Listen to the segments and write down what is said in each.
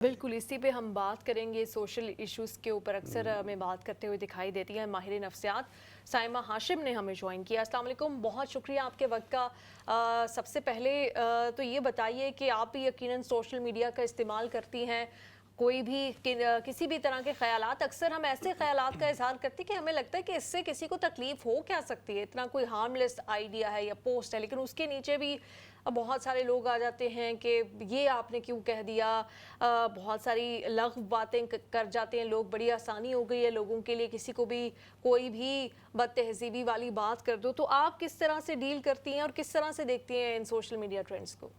बिल्कुल, इसी पे हम बात करेंगे। सोशल इश्यूज़ के ऊपर अक्सर हमें बात करते हुए दिखाई देती है माहिर नफ्सियात साइमा हाशिम ने हमें ज्वाइन किया। अस्सलाम वालेकुम, बहुत शुक्रिया आपके वक्त का। सबसे पहले तो ये बताइए कि आप भी यकीनन सोशल मीडिया का इस्तेमाल करती हैं। कोई भी किसी भी तरह के ख्यालात, अक्सर हम ऐसे ख्यालात का इजहार करते हैं कि हमें लगता है कि इससे किसी को तकलीफ हो क्या सकती है, इतना कोई हार्मलेस आइडिया है या पोस्ट है, लेकिन उसके नीचे भी बहुत सारे लोग आ जाते हैं कि ये आपने क्यों कह दिया। बहुत सारी लग़्व बातें कर जाते हैं लोग। बड़ी आसानी हो गई है लोगों के लिए, किसी को भी कोई भी बदतहज़ीबी वाली बात कर दो। तो आप किस तरह से डील करती हैं और किस तरह से देखती हैं इन सोशल मीडिया ट्रेंड्स को?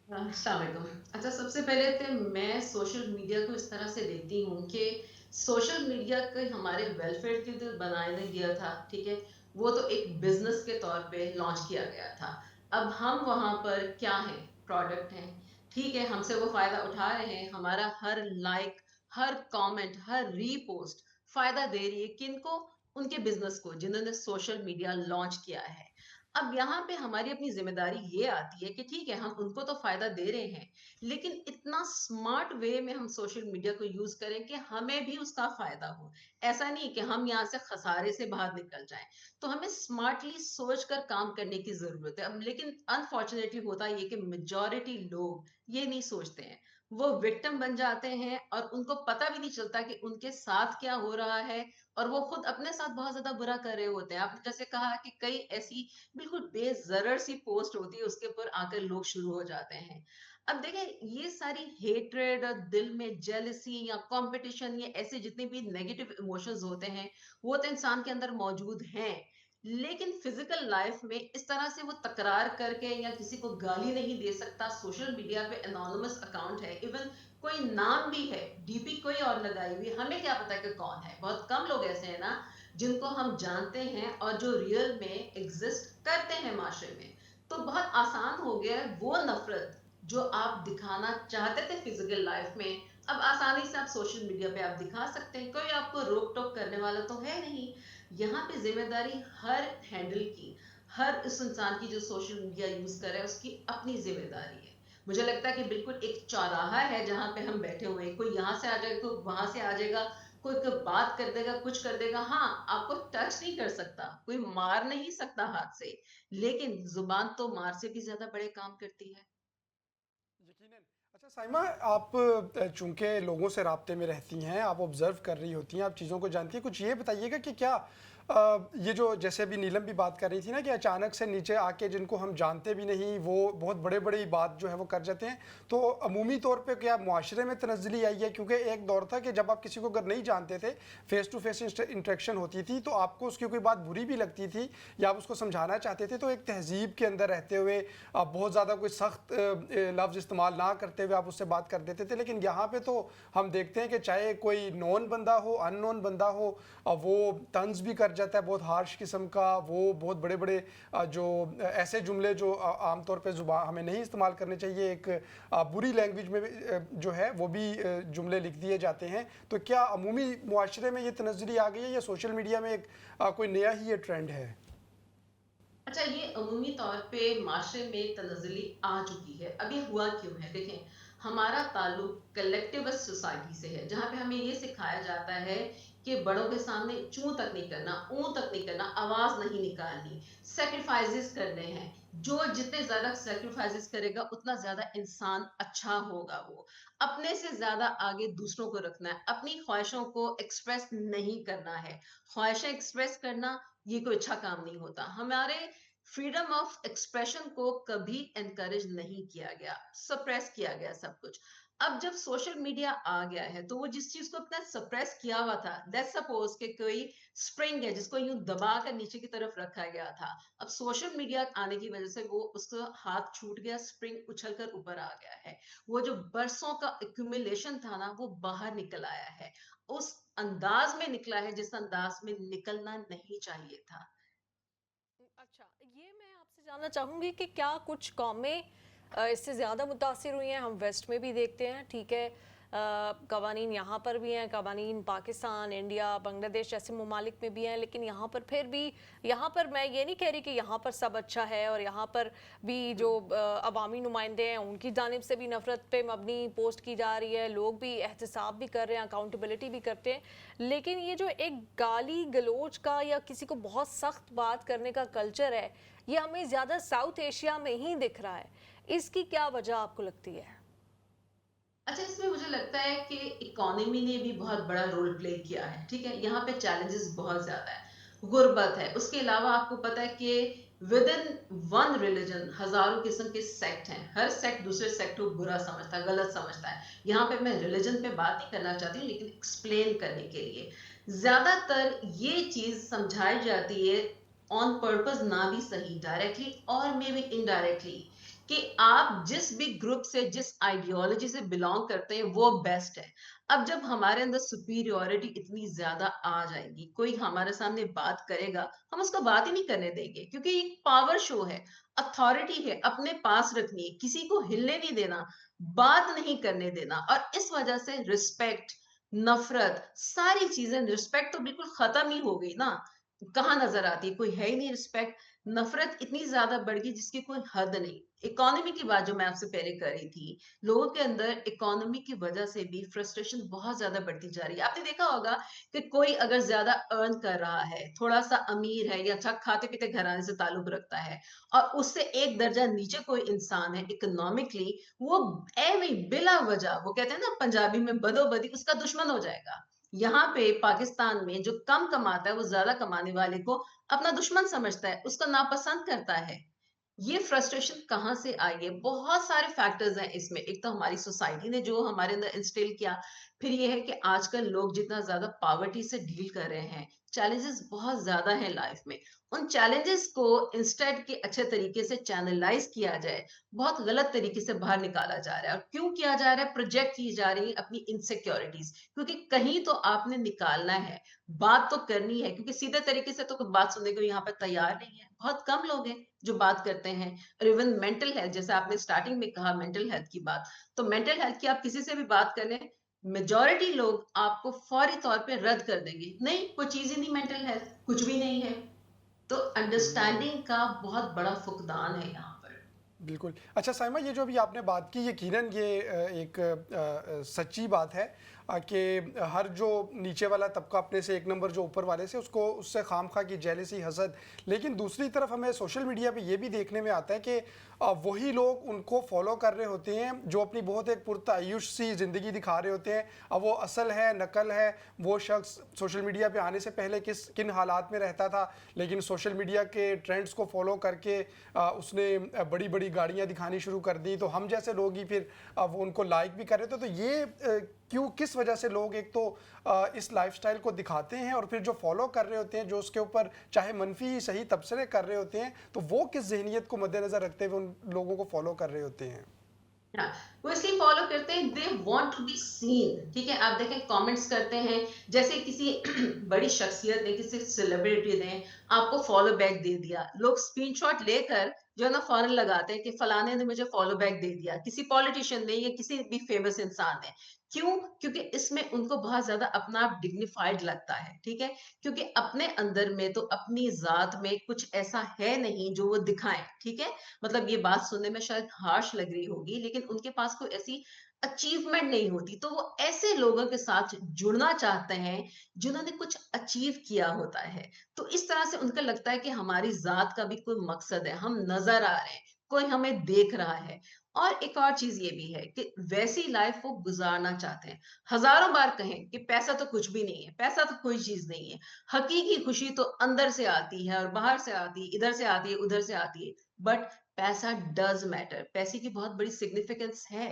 अस्सलाम वालेकुम। अच्छा, सबसे पहले तो मैं सोशल मीडिया को इस तरह से देखती हूँ कि सोशल मीडिया को हमारे वेलफेयर के लिए बनाया गया था, ठीक है? वो तो एक बिज़नेस के तौर पे लॉन्च किया गया था। अब हम वहाँ पर क्या हैं? प्रोडक्ट हैं, ठीक है? हमसे वो फ़ायदा उठा रहे हैं। हमारा हर लाइक, हर कमेंट, हर रीपोस्ट फ़ायदा दे रही है किनको? उनके बिज़नेस को, जिन्होंने सोशल मीडिया लॉन्च किया है। अब यहाँ पे हमारी अपनी ज़िम्मेदारी ये आती है कि ठीक है, हम उनको तो फ़ायदा दे रहे हैं, लेकिन इतना स्मार्ट वे में हम सोशल मीडिया को यूज़ करें कि हमें भी उसका फ़ायदा हो। ऐसा नहीं कि हम यहाँ से खसारे से बाहर निकल जाएँ। तो हमें स्मार्टली सोच कर काम करने की ज़रूरत है। अब लेकिन अनफॉर्च्युनेटली होता ये कि मेजॉरिटी लोग ये नहीं सोचते हैं। वो विक्टिम बन जाते हैं और उनको पता भी नहीं चलता कि उनके साथ क्या हो रहा है और वो खुद अपने साथ बहुत ज़्यादा बुरा कर रहे होते हैं। आपने जैसे कहा कि कई ऐसी बिल्कुल बेज़रर सी पोस्ट होती है, उसके ऊपर आकर लोग शुरू हो जाते हैं। अब देखें, ये सारी हेट्रेड और दिल में जेलसी या कंपटीशन, ये ऐसे जितने भी नेगेटिव इमोशंस होते हैं, वो तो इंसान के अंदर मौजूद हैं। लेकिन फिजिकल लाइफ में इस तरह से वो तकरार करके या किसी को गाली नहीं दे सकता। सोशल मीडिया पे एनोनिमस अकाउंट है, इवन कोई नाम भी है, डीपी कोई और लगाई हुई, हमें क्या पता कि कौन है। बहुत कम लोग ऐसे हैं ना जिनको हम जानते हैं और जो रियल में एग्जिस्ट करते हैं माशरे में। तो बहुत आसान हो गया है वो नफरत जो आप दिखाना चाहते थे फिजिकल लाइफ में, अब आसानी से आप सोशल मीडिया पे आप दिखा सकते हैं। कोई आपको रोक टोक करने वाला तो है नहीं। यहाँ पे जिम्मेदारी हर हैंडल की, हर उस इंसान की जो सोशल मीडिया यूज कर रहा है, उसकी अपनी जिम्मेदारी है। मुझे लगता है कि बिल्कुल एक चौराहा है जहां पे हम बैठे हुए हैं, कोई यहाँ से आ जाएगा, कोई वहां से आ जाएगा, कोई बात कर देगा, कुछ कर देगा। हाँ, आपको टच नहीं कर सकता, कोई मार नहीं सकता हाथ से, लेकिन जुबान तो मार से भी ज्यादा बड़े काम करती है। यकीनन। अच्छा साइमा, आप चूंकि लोगों से राब्ते में रहती हैं, आप ऑब्जर्व कर रही होती हैं, आप चीज़ों को जानती हैं, कुछ ये बताइएगा कि क्या ये जो जैसे अभी नीलम भी बात कर रही थी ना कि अचानक से नीचे आके जिनको हम जानते भी नहीं वो बहुत बड़े बड़ी बात जो है वो कर जाते हैं, तो अमूमी तौर पे क्या मुआशरे में तनज़्ज़ुली आई है? क्योंकि एक दौर था कि जब आप किसी को अगर नहीं जानते थे, फेस टू फेस इंटरेक्शन होती थी, तो आपको उसकी कोई बात बुरी भी लगती थी या आप उसको समझाना चाहते थे, तो एक तहजीब के अंदर रहते हुए आप बहुत ज़्यादा कोई सख्त लफ्ज़ इस्तेमाल ना करते हुए आप उससे बात कर देते थे। लेकिन यहाँ पे तो हम देखते हैं कि चाहे कोई नोन बंदा हो, अननोन बंदा हो, वो तंज भी कर जाता है बहुत हार्श किस्म का। वो बहुत बड़े बड़े जो ऐसे जुमले जो आमतौर पे जुबान हमें नहीं इस्तेमाल करने चाहिए, एक बुरी लैंग्वेज में भी, जो है वो भी जुमले लिख दिए जाते हैं। तो क्या अमूमी मुआशरे में ये तनज़्ज़ुली आ गई है या सोशल मीडिया में एक कोई नया ही ये ट्रेंड है? अच्छा, ये अमूमी तौर पे माशरे में तनज़्ज़ुली आ चुकी है। अब ये हुआ क्यों है? देखें, हमारा ताल्लुक कलेक्टिवस्ट सोसाइटी से है, जहाँ पे हमें ये सिखाया जाता है कि बड़ों के सामने चूँ तक नहीं करना, ऊँ तक नहीं करना, आवाज़ नहीं निकालनी, सैक्रिफाइसेस करने हैं। जो जितने ज़्यादा सैक्रिफाइसेस करेगा, उतना ज़्यादा इंसान अच्छा होगा वो। अपने से ज़्यादा आगे दूसरों को रखना है, अपनी ख्वाहिशों को एक्सप्रेस नहीं करना है। ख्वाहिशें एक्सप्रेस करना, ये कोई अच्छा काम नहीं होता। हमारे फ्रीडम ऑफ एक्सप्रेशन को कभी एनकरेज नहीं किया गया, सप्रेस किया गया सब कुछ। अब जब सोशल मीडिया आ गया है, तो वो जिस चीज को इतना सप्रेस किया हुआ था, लेट्स सपोज कि कोई स्प्रिंग है जिसको यूं दबा कर नीचे की तरफ रखा गया था, अब सोशल मीडिया आने की वजह से वो उसका हाथ छूट गया, स्प्रिंग उछल कर ऊपर आ गया है। वो जो बरसों का एक्यूमुलेशन था ना, वो बाहर निकल आया है, उस अंदाज में निकला है जिस अंदाज में निकलना नहीं चाहिए था। अच्छा, ये मैं आपसे जानना चाहूँगी कि क्या कुछ कौमें इससे ज़्यादा मुतासिर हुई हैं? हम वेस्ट में भी देखते हैं, ठीक है। कवानीन यहाँ पर भी हैं, कवानीन पाकिस्तान, इंडिया, बांग्लादेश जैसे ममालिक में भी हैं, लेकिन यहाँ पर फिर भी, यहाँ पर मैं ये नहीं कह रही कि यहाँ पर सब अच्छा है और यहाँ पर भी जो अवामी नुमाइंदे हैं उनकी जानिब से भी नफ़रत पे मबनी पोस्ट की जा रही है, लोग भी एहतसाब भी कर रहे हैं, अकाउंटेबिलिटी भी करते हैं, लेकिन ये जो एक गाली गलोच का या किसी को बहुत सख्त बात करने का कल्चर है, ये हमें ज़्यादा साउथ एशिया में ही दिख रहा है। इसकी क्या वजह आपको लगती है? अच्छा, इसमें मुझे लगता है कि इकोनॉमी ने भी बहुत बड़ा रोल प्ले किया है, ठीक है? यहाँ पे चैलेंजेस बहुत ज़्यादा है, गुर्बत है, उसके अलावा आपको पता है कि विद इन वन रिलीजन हज़ारों किस्म के सेक्ट हैं, हर सेक्ट दूसरे सेक्ट को बुरा समझता है, गलत समझता है। यहाँ पे मैं रिलीजन पे बात नहीं करना चाहती हूँ, लेकिन एक्सप्लेन करने के लिए। ज़्यादातर ये चीज़ समझाई जाती है ऑन पर्पस, ना भी सही, डायरेक्टली और मे बी इनडायरेक्टली, कि आप जिस भी ग्रुप से, जिस आइडियोलॉजी से बिलोंग करते हैं वो बेस्ट है। अब जब हमारे अंदर सुपीरियोरिटी इतनी ज्यादा आ जाएगी, कोई हमारे सामने बात करेगा, हम उसको बात ही नहीं करने देंगे, क्योंकि एक पावर शो है, अथॉरिटी है, अपने पास रखनी है, किसी को हिलने नहीं देना, बात नहीं करने देना। और इस वजह से रिस्पेक्ट, नफरत, सारी चीजें, रिस्पेक्ट तो बिल्कुल खत्म ही हो गई ना, कहाँ नजर आती है, कोई है ही नहीं रिस्पेक्ट। नफरत इतनी ज्यादा बढ़ गई जिसकी कोई हद नहीं। इकोनॉमी की बात जो मैं आपसे पहले कर रही थी, लोगों के अंदर इकोनॉमी की वजह से भी फ्रस्ट्रेशन बहुत ज्यादा बढ़ती जा रही है। आपने देखा होगा कि कोई अगर ज्यादा अर्न कर रहा है, थोड़ा सा अमीर है या अच्छा खाते पीते घराने से ताल्लुक रखता है, और उससे एक दर्जा नीचे कोई इंसान है इकोनॉमिकली, वो एवं बिला वजह, वो कहते हैं ना पंजाबी में बदोबदी, उसका दुश्मन हो जाएगा। यहाँ पे पाकिस्तान में जो कम कमाता है वो ज्यादा कमाने वाले को अपना दुश्मन समझता है, उसको नापसंद करता है। ये फ्रस्ट्रेशन कहाँ से आई है? बहुत सारे फैक्टर्स हैं इसमें। एक तो हमारी सोसाइटी ने जो हमारे अंदर इंस्टिल किया, फिर ये है कि आजकल लोग जितना ज्यादा पॉवर्टी से डील कर रहे हैं, चैलेंजेस बहुत ज्यादा हैं लाइफ में। उन चैलेंजेस को इंस्टेड के अच्छे तरीके से चैनलाइज किया जाए, बहुत गलत तरीके से बाहर निकाला जा रहा है। और क्यों किया जा रहा है? प्रोजेक्ट की जा रही है अपनी इनसिक्योरिटीज, क्योंकि कहीं तो आपने निकालना है, बात तो करनी है, क्योंकि सीधे तरीके से तो कोई बात सुनने को यहाँ पर तैयार नहीं है, बहुत कम लोग हैं जो बात करते हैं। और इवन मेंटल हेल्थ, जैसे आपने स्टार्टिंग में कहा मेंटल हेल्थ की बात, तो मेंटल हेल्थ की आप किसी से भी बात कर लें, मेजॉरिटी लोग आपको फौरी तौर पे रद्द कर देंगे, नहीं कोई चीज ही नहीं, मेंटल हेल्थ कुछ भी नहीं है। तो अंडरस्टैंडिंग का बहुत बड़ा फुकदान है यहाँ पर। बिल्कुल। अच्छा साइमा, ये जो अभी आपने बात की, यकीनन ये एक सच्ची बात है कि हर जो नीचे वाला तबका अपने से एक नंबर जो ऊपर वाले से, उसको उससे खामखा की जेलसी, हसद। लेकिन दूसरी तरफ हमें सोशल मीडिया पे ये भी देखने में आता है कि वही लोग उनको फॉलो कर रहे होते हैं जो अपनी बहुत एक पुरतायुश सी ज़िंदगी दिखा रहे होते हैं। अब वो असल है, नकल है, वो शख्स सोशल मीडिया पे आने से पहले किन हालात में रहता था, लेकिन सोशल मीडिया के ट्रेंड्स को फॉलो करके उसने बड़ी बड़ी गाड़ियाँ दिखानी शुरू कर दी, तो हम जैसे लोग ही फिर वो उनको लाइक भी कर रहे थे। तो ये क्यों, किस वजह से लोग एक तो इस लाइफस्टाइल को दिखाते हैं, और फिर जो फॉलो कर रहे होते हैं, जो उसके ऊपर चाहे मनफी ही सही तबसरे कर रहे होते हैं, तो वो किस जहनीत को मद्देनजर रखते हुए उन लोगों को फॉलो कर रहे होते हैं? हाँ, वो इसलिए फॉलो करते हैं, they want to be seen. ठीक है, आप देखें कमेंट्स करते हैं, जैसे किसी बड़ी शख्सियत ने, किसी सेलिब्रिटी ने आपको फॉलो बैक दे दिया, लोग स्क्रीनशॉट लेकर जो है ना फौरन लगाते हैं कि फलाने ने मुझे फॉलो बैक दे दिया, किसी पॉलिटिशियन ने या किसी भी फेमस इंसान ने। क्यों? क्योंकि इसमें उनको बहुत ज्यादा अपना आप डिग्निफाइड लगता है, ठीक है, क्योंकि अपने अंदर में तो अपनी जात में कुछ ऐसा है नहीं जो वो दिखाएं, ठीक है। मतलब ये बात सुनने में शायद हार्श लग रही होगी, लेकिन उनके पास कोई ऐसी अचीवमेंट नहीं होती, तो वो ऐसे लोगों के साथ जुड़ना चाहते हैं जिन्होंने कुछ अचीव किया होता है। तो इस तरह से उनको लगता है कि हमारी जात का भी कोई मकसद है, हम नजर आ रहे हैं, कोई हमें देख रहा है। और एक और चीज ये भी है कि वैसी लाइफ वो गुजारना चाहते हैं। हजारों बार कहें कि पैसा तो कुछ भी नहीं है, पैसा तो कोई चीज नहीं है, हकीकी खुशी तो अंदर से आती है और बाहर से आती है, इधर से आती है, उधर से आती है। बट पैसा डज मैटर, पैसे की बहुत बड़ी सिग्निफिकेंस है।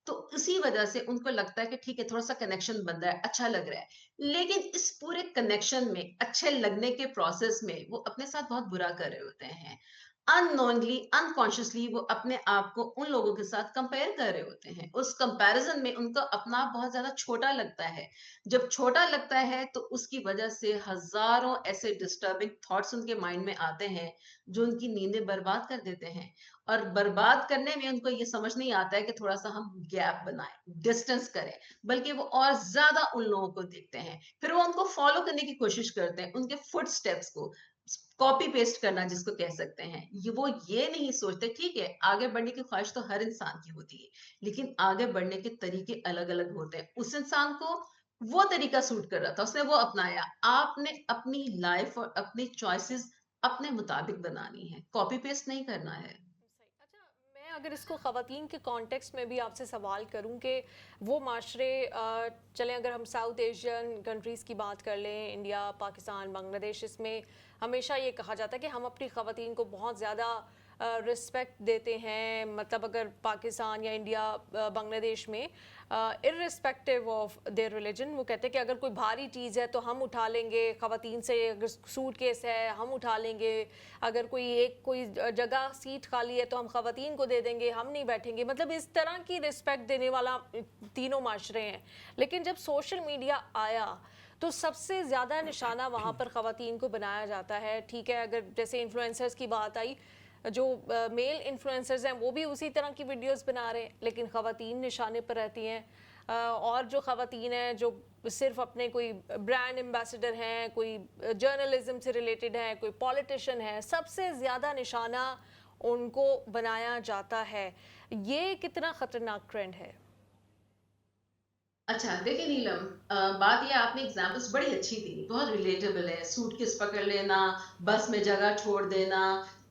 तो इसी वजह से उनको लगता है कि ठीक है, थोड़ा सा कनेक्शन बन रहा है, अच्छा लग रहा है। लेकिन इस पूरे कनेक्शन में, अच्छे लगने के प्रोसेस में, वो अपने साथ बहुत बुरा कर रहे होते हैं। अननोइंगली, अनकॉन्शियसली वो अपने आप को उन लोगों के साथ कंपेयर कर रहे होते हैं। उस कंपैरिजन में उनको अपना आप बहुत ज्यादा छोटा लगता है। जब छोटा लगता है तो उसकी वजह से हजारों ऐसे डिस्टर्बिंग थॉट्स उनके माइंड में आते हैं जो उनकी नींदें बर्बाद कर देते हैं। और बर्बाद करने में उनको ये समझ नहीं आता है कि थोड़ा-सा हम गैप बनाएँ, डिस्टेंस करें, बल्कि वो और ज़्यादा उन लोगों को देखते हैं। फिर वो उनको फ़ॉलो करने की कोशिश करते हैं, उनके फुटस्टेप्स को कॉपी पेस्ट करना जिसको कह सकते हैं। ये नहीं सोचते ठीक है, आगे बढ़ने की ख्वाहिश तो हर इंसान की होती है, लेकिन आगे बढ़ने के तरीके अलग-अलग होते हैं। उस इंसान को वो तरीका सूट कर रहा था, उसने वो अपनाया। आपने अपनी लाइफ़ और अपनी चॉइसेस अपने मुताबिक बनानी है, कॉपी पेस्ट नहीं करना है। सही। अच्छा, मैं अगर इसको ख़वातीन के कॉन्टेक्स्ट में भी आपसे सवाल करूं कि वो माशरे चलें, अगर हम साउथ एशियन कंट्रीज़ की बात कर लें, इंडिया, पाकिस्तान, बांग्लादेश, इसमें हमेशा ये कहा जाता है कि हम अपनी ख़वातीन को बहुत ज़्यादा रिस्पेक्ट देते हैं। मतलब अगर पाकिस्तान या इंडिया, बांग्लादेश में इर्रिस्पेक्टिव ऑफ देयर रिलीजन, वो कहते हैं कि अगर कोई भारी चीज़ है तो हम उठा लेंगे ख़वातीन से, अगर सूट केस है हम उठा लेंगे, अगर कोई जगह सीट खाली है तो हम ख़वातीन को दे देंगे, हम नहीं बैठेंगे। मतलब इस तरह की रिस्पेक्ट देने वाला तीनों माशरे हैं। लेकिन जब सोशल मीडिया आया तो सबसे ज़्यादा निशाना वहाँ पर ख़वातीन को बनाया जाता है। ठीक है, अगर जैसे इन्फ्लुएंसर्स की बात आई, जो मेल इन्फ्लुएंसर्स हैं वो भी उसी तरह की वीडियोस बना रहे हैं, लेकिन ख़वातीन निशाने पर रहती हैं। और जो ख़वातीन हैं जो सिर्फ अपने कोई ब्रांड एम्बेसडर हैं, कोई जर्नलिज्म से रिलेटेड हैं, कोई पॉलिटिशियन है, सबसे ज़्यादा निशाना उनको बनाया जाता है। ये कितना ख़तरनाक ट्रेंड है? अच्छा, देखिए नीलम, बात ये आपने एग्ज़ाम्पल्स बड़ी अच्छी दी, बहुत रिलेटेबल है। सूटकेस पकड़ लेना, बस में जगह छोड़ देना,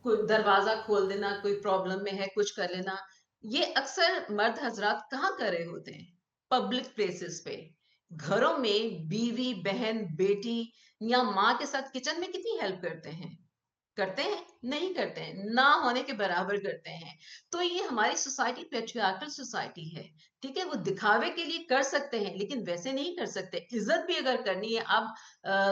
कोई दरवाज़ा खोल देना, कोई प्रॉब्लम में है, कुछ कर लेना। ये अक्सर मर्द हज़रात कहाँ कर रहे होते हैं? पब्लिक प्लेसेस पे। घरों में बीवी, बहन, बेटी या माँ के साथ किचन में कितनी हेल्प करते हैं? करते हैं? नहीं करते हैं, ना होने के बराबर करते हैं। तो ये हमारी सोसाइटी पैट्रियार्कल सोसाइटी है, ठीक है? वो दिखावे के लिए कर सकते हैं, लेकिन वैसे नहीं कर सकते। इज़्ज़त भी अगर करनी है, आप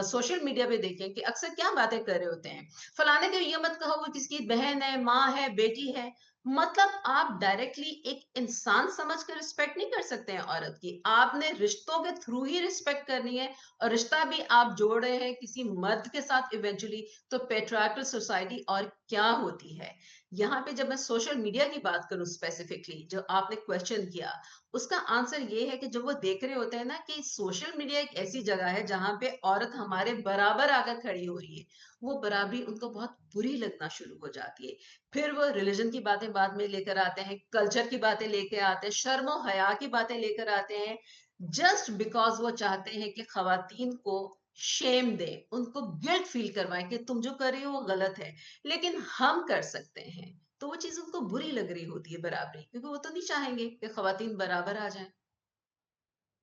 सोशल मीडिया पे देखें कि अक्सर क्या बातें कर रहे होते हैं, फलाने को ये मत कहो वो किसकी बहन है, माँ है, बेटी है। मतलब आप डायरेक्टली एक इंसान समझ कर रिस्पेक्ट नहीं कर सकते हैं औरत की। आपने रिश्तों के थ्रू ही रिस्पेक्ट करनी है, और रिश्ता भी आप जोड़ रहे हैं किसी मर्द के साथ इवेंचुअली, तो पैट्रियार्कल सोसाइटी और क्या होती है। यहाँ पे जब मैं सोशल मीडिया की बात करूं स्पेसिफिकली, जो आपने क्वेश्चन किया, उसका आंसर ये है कि जब वो देख रहे होते हैं ना कि सोशल मीडिया एक ऐसी जगह है जहां पे औरत हमारे बराबर आकर खड़ी हो रही है, वो बराबरी उनको बहुत बुरी लगना शुरू हो जाती है। फिर वो रिलीजन की बातें बाद में लेकर आते हैं, कल्चर की बातें लेकर आते हैं, शर्म और हया की बातें लेकर आते हैं, जस्ट बिकॉज वो चाहते हैं कि खवातीन को शेम दें, उनको गिल्ट फील करवाएं कि तुम जो कर रही हो वो गलत है, लेकिन हम कर सकते हैं। तो वो चीज़ उनको बुरी लग रही होती है बराबरी, क्योंकि वो तो नहीं चाहेंगे कि खवातीन बराबर आ जाएँ।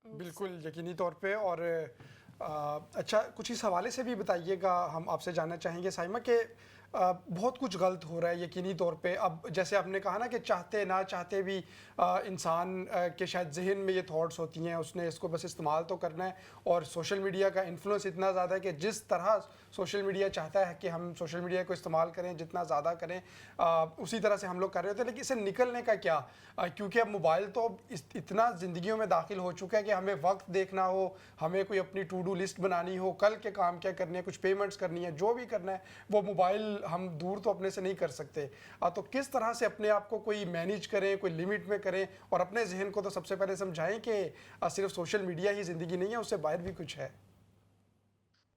बिल्कुल, सही। यकीनी तौर पे। और अच्छा, कुछ इस हवाले से भी बताइएगा, हम आपसे जानना चाहेंगे साइमा कि बहुत कुछ गलत हो रहा है यकीनी तौर पे। अब जैसे आपने कहा ना कि चाहते ना चाहते भी इंसान के शायद ज़हन में ये थॉट्स होती हैं, उसने इसको बस इस्तेमाल तो करना है। और सोशल मीडिया का इन्फ्लुएंस इतना ज़्यादा है कि जिस तरह सोशल मीडिया चाहता है कि हम सोशल मीडिया को इस्तेमाल करें, जितना ज़्यादा करें, उसी तरह से हम लोग कर रहे होते हैं। लेकिन इससे निकलने का क्या? क्योंकि अब मोबाइल तो अब इतना ज़िंदगियों में दाखिल हो चुका है कि हमें वक्त देखना हो, हमें कोई अपनी टू डू लिस्ट बनानी हो, कल के काम क्या करने हैं, कुछ पेमेंट्स करनी है, जो भी करना है, वो मोबाइल हम दूर तो अपने से नहीं कर सकते। तो किस तरह से अपने आप को कोई मैनेज करें, कोई लिमिट में करें, और अपने जहन को तो सबसे पहले समझाएं कि सिर्फ सोशल मीडिया ही ज़िंदगी नहीं है, उससे बाहर भी कुछ है।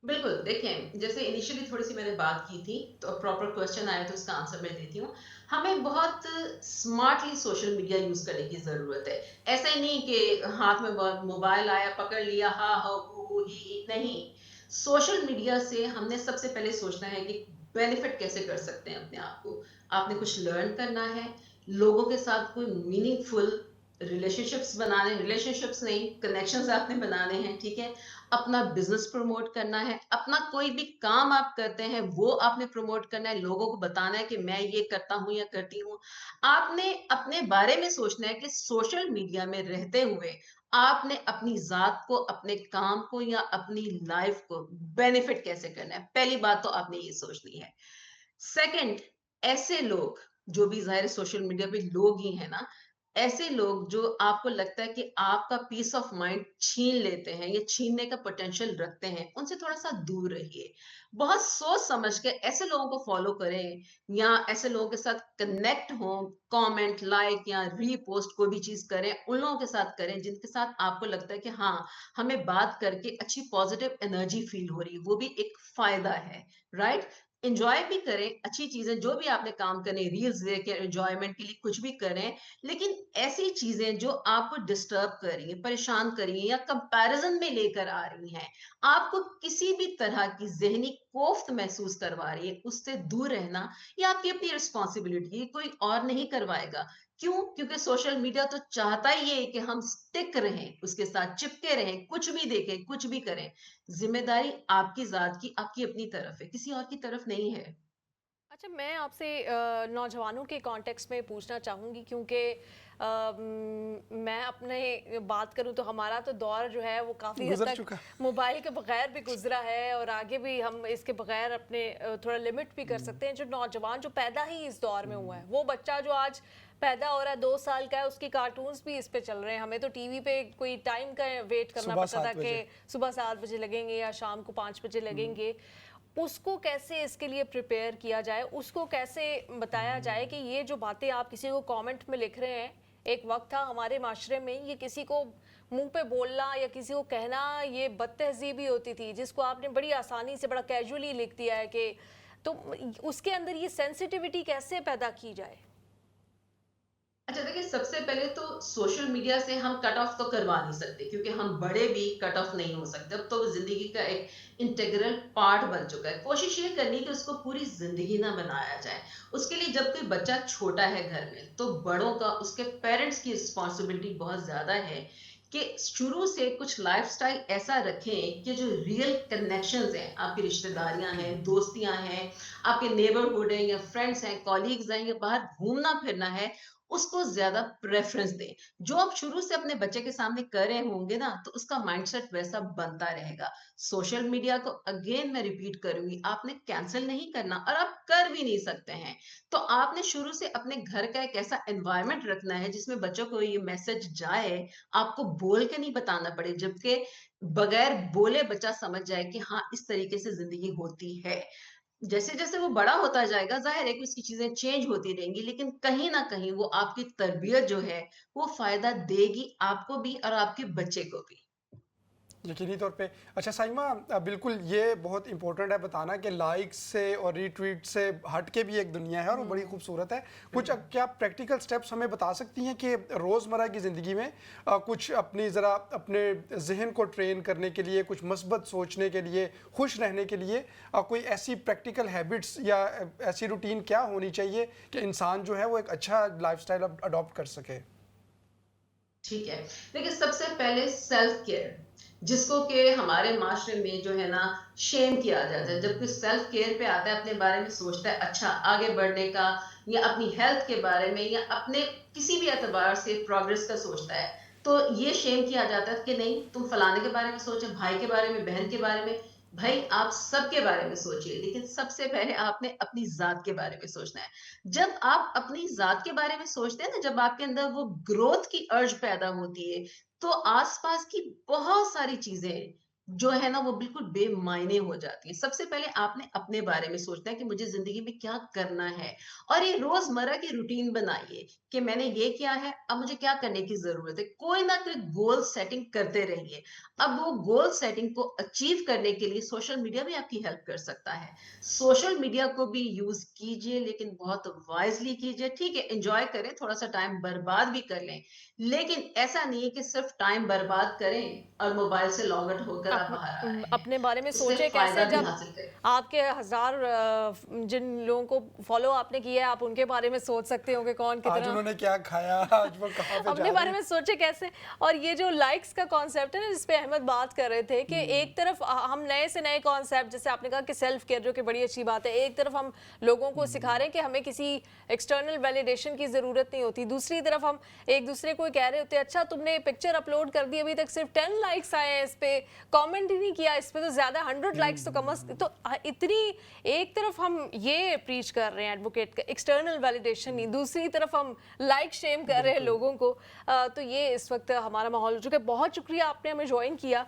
बिल्कुल, देखें, जैसे इनिशियली थोड़ी-सी मैंने बात की थी, तो प्रॉपर क्वेश्चन आया तो उसका आंसर मैं देती हूँ। हमें बहुत स्मार्टली सोशल मीडिया यूज़ करने की ज़रूरत है। ऐसा ही नहीं कि हाथ में मोबाइल आया, पकड़ लिया, हा, हा, हू, हू, ही, ही, नहीं। सोशल मीडिया से हमने सबसे पहले सोचना है कि बेनिफिट कैसे कर सकते हैं अपने आप को। आपने कुछ लर्न करना है, लोगों के साथ कोई मीनिंगफुल रिलेशनशिप्स नहीं, कनेक्शंस आपने बनाने हैं, ठीक है? अपना बिजनेस प्रमोट करना है, अपना कोई भी काम आप करते हैं वो आपने प्रमोट करना है, लोगों को बताना है कि मैं ये करता हूँ या करती हूँ। आपने अपने बारे में सोचना है कि सोशल मीडिया में रहते हुए आपने अपनी जात को, अपने काम को या अपनी लाइफ को बेनिफिट कैसे करना है। पहली बात तो आपने ये सोचनी है। सेकंड, ऐसे लोग जो भी ज़ाहिर है सोशल मीडिया पे लोग ही हैं ना, ऐसे लोग जो आपको लगता है कि आपका पीस ऑफ माइंड छीन लेते हैं या छीनने का पोटेंशियल रखते हैं, उनसे थोड़ा-सा दूर रहिए। बहुत सोच समझ के ऐसे लोगों को फॉलो करें या ऐसे लोगों के साथ कनेक्ट हों, कमेंट, लाइक या रीपोस्ट कोई भी चीज़ करें, उन लोगों के साथ करें जिनके साथ आपको लगता है कि हाँ, हमें बात करके अच्छी पॉजिटिव एनर्जी फील हो रही है, वो भी एक फ़ायदा है, राइट? एन्जॉय भी करें, अच्छी चीज़ें जो भी आपने काम करने, रील्स देख के एन्जॉयमेंट के लिए कुछ भी करें, लेकिन ऐसी चीज़ें जो आपको डिस्टर्ब कर रही हैं, परेशान कर रही हैं या कंपैरिज़न में लेकर आ रही हैं, आपको किसी भी तरह की ज़हनी कोफ्त महसूस करवा रही है, उससे दूर रहना ये आपकी अपनी रिस्पॉन्सिबिलिटी है, कोई और नहीं करवाएगा। क्यों? क्योंकि सोशल मीडिया तो चाहता ही है कि हम स्टिक रहें, उसके साथ चिपके रहें, कुछ भी देखें, कुछ भी करें। ज़िम्मेदारी आपकी ज़ात की, आपकी अपनी तरफ है, किसी और की तरफ नहीं है। अच्छा, मैं आपसे नौजवानों के कॉन्टेक्स्ट में पूछना चाहूँगी, क्योंकि मैं अपने बात करूँ तो हमारा तो दौर जो है वो काफ़ी हद गुजर तक चुका। मोबाइल के बगैर भी गुजरा है, और आगे भी हम इसके बगैर अपने थोड़ा लिमिट भी कर सकते हैं। जो नौजवान जो पैदा ही इस दौर में हुआ है, वो बच्चा जो आज पैदा हो रहा है 2 साल का है, उसकी कार्टून्स भी इस पे चल रहे हैं। हमें तो टीवी पे कोई टाइम का वेट करना सुबह पड़ता था 7 बजे। कि सुबह 7 बजे लगेंगे या शाम को 5 बजे लगेंगे। उसको कैसे इसके लिए प्रिपेयर किया जाए, उसको कैसे बताया जाए कि ये जो बातें आप किसी को कमेंट में लिख रहे हैं, एक वक्त था हमारे माशरे में ये किसी को मुंह पे बोलना या किसी को कहना ये बदतहजीबी होती थी, जिसको आपने बड़ी आसानी से बड़ा कैजुअली लिख दिया है कि, तो उसके अंदर ये सेंसिटिविटी कैसे पैदा की जाए? अच्छा देखिए, सबसे पहले तो सोशल मीडिया से हम कट ऑफ तो करवा नहीं सकते क्योंकि हम बड़े भी कट ऑफ नहीं हो सकते। अब तो वो ज़िंदगी का एक इंटीग्रल पार्ट बन चुका है। कोशिश ये करनी कि उसको पूरी ज़िंदगी ना बनाया जाए। उसके लिए जब कोई बच्चा छोटा है घर में, तो बड़ों का, उसके पेरेंट्स की रिस्पॉन्सिबिलिटी बहुत ज़्यादा है कि शुरू से कुछ लाइफ़स्टाइल ऐसा रखें कि जो रियल कनेक्शंस हैं, आपकी रिश्तेदारियाँ हैं, दोस्तियाँ हैं, आपके नेबरहुड हैं या फ्रेंड्स हैं, कॉलीग्स हैं या बाहर घूमना-फिरना है, उसको ज़्यादा प्रेफ़रेंस दें। जो आप शुरू से अपने बच्चे के सामने कर रहे होंगे ना, तो उसका माइंडसेट वैसा बनता रहेगा। सोशल मीडिया को अगेन मैं रिपीट करूँगी, आपने कैंसल नहीं करना और आप कर भी नहीं सकते हैं। तो आपने शुरू से अपने घर का एक ऐसा एनवायरनमेंट रखना है जिसमें बच्चों को ये मैसेज जाए, आपको बोल के नहीं बताना पड़े, जबकि बगैर बोले बच्चा समझ जाए कि हाँ, इस तरीके से ज़िंदगी होती है। जैसे-जैसे वो बड़ा होता जाएगा, ज़ाहिर है कि उसकी चीज़ें चेंज होती रहेंगी, लेकिन कहीं न कहीं वो आपकी तरबियत जो है, वो फ़ायदा देगी आपको भी और आपके बच्चे को भी। यकीनी तौर पे। अच्छा साइमा, बिल्कुल ये बहुत इंपॉर्टेंट है बताना कि लाइक्स से और रीट्वीट से हट के भी एक दुनिया है और वो बड़ी खूबसूरत है। कुछ क्या प्रैक्टिकल स्टेप्स हमें बता सकती हैं कि रोज़मर्रा की ज़िंदगी में कुछ अपनी ज़रा अपने जहन को ट्रेन करने के लिए, कुछ मस्बत सोचने के लिए, खुश रहने के लिए कोई ऐसी प्रैक्टिकल हैबिट्स या ऐसी रूटीन क्या होनी चाहिए कि इंसान जो है वो एक अच्छा लाइफस्टाइल अडॉप्ट कर सके? ठीक है। देखिए, सबसे पहले सेल्फ केयर, जिसको कि हमारे माशरे में जो है ना शेम किया जाता है। जब कोई सेल्फ केयर पे आता है, अपने बारे में सोचता है अच्छा आगे बढ़ने का या अपनी हेल्थ के बारे में या अपने किसी भी एतबार से प्रोग्रेस का सोचता है, तो ये शेम किया जाता है कि नहीं तुम फलाने के बारे में सोचो, भाई के बारे में, बहन के बारे में। भाई आप सबके बारे में सोचिए, लेकिन सबसे पहले आपने अपनी ज़ात के बारे में सोचना है। जब आप अपनी ज़ात के बारे में सोचते हैं ना, जब आपके अंदर वो ग्रोथ की अर्ज पैदा होती है, तो आसपास की बहुत सारी चीजें जो है ना वो बिल्कुल बेमायने हो जाती हैं। सबसे पहले आपने अपने बारे में सोचना है कि मुझे जिंदगी में क्या करना है, और ये रोजमर्रा की रूटीन बनाइए कि मैंने ये किया है, अब मुझे क्या करने की जरूरत है। कोई ना कोई गोल सेटिंग करते रहिए। अब वो गोल सेटिंग को अचीव करने के लिए सोशल मीडिया भी आपकी हेल्प कर सकता है। सोशल मीडिया को भी यूज कीजिए, लेकिन बहुत वाइजली कीजिए। ठीक है, एंजॉय करें, थोड़ा सा टाइम बर्बाद भी कर लें, लेकिन ऐसा नहीं है कि सिर्फ टाइम बर्बाद करें और मोबाइल से लॉग आउट होकर आप बाहर आ रहे हैं। अपने बारे में उससे सोचे फायदा कैसे, भी जब हासिल करें। आपके हजार जिन लोगों को फॉलो आपने किया है, आप उनके बारे में सोच सकते हो कि कौन आज कितना उन्होंने क्या खाया, आज वो कहाँ पे जा अपने रही बारे है। में सोचे कैसे। और ये जो लाइक्स का कॉन्सेप्ट है ना, जिस पे अहमद बात कर रहे थे कि एक तरफ हम नए से नए कॉन्सेप्ट, जैसे आपने कहा कि सेल्फ केयर, जो कि बड़ी अच्छी बात है, एक तरफ हम लोगों को सिखा रहे हैं कि हमें किसी एक्सटर्नल वैलिडेशन की जरूरत नहीं होती, दूसरी तरफ हम एक दूसरे को कह रहे होते हैं अच्छा तुमने पिक्चर अपलोड कर दी, अभी तक सिर्फ 10 लाइक्स आए हैं इस पे, कमेंट ही नहीं किया इस पे, तो ज्यादा 100 लाइक्स तो कम तो इतनी, एक तरफ हम ये प्रीच कर रहे हैं एडवोकेट का एक्सटर्नल वैलिडेशन नहीं, दूसरी तरफ हम लाइक शेम कर रहे हैं लोगों को। तो ये इस वक्त हमारा माहौल हो चुका है। बहुत शुक्रिया आपने हमें ज्वाइन किया।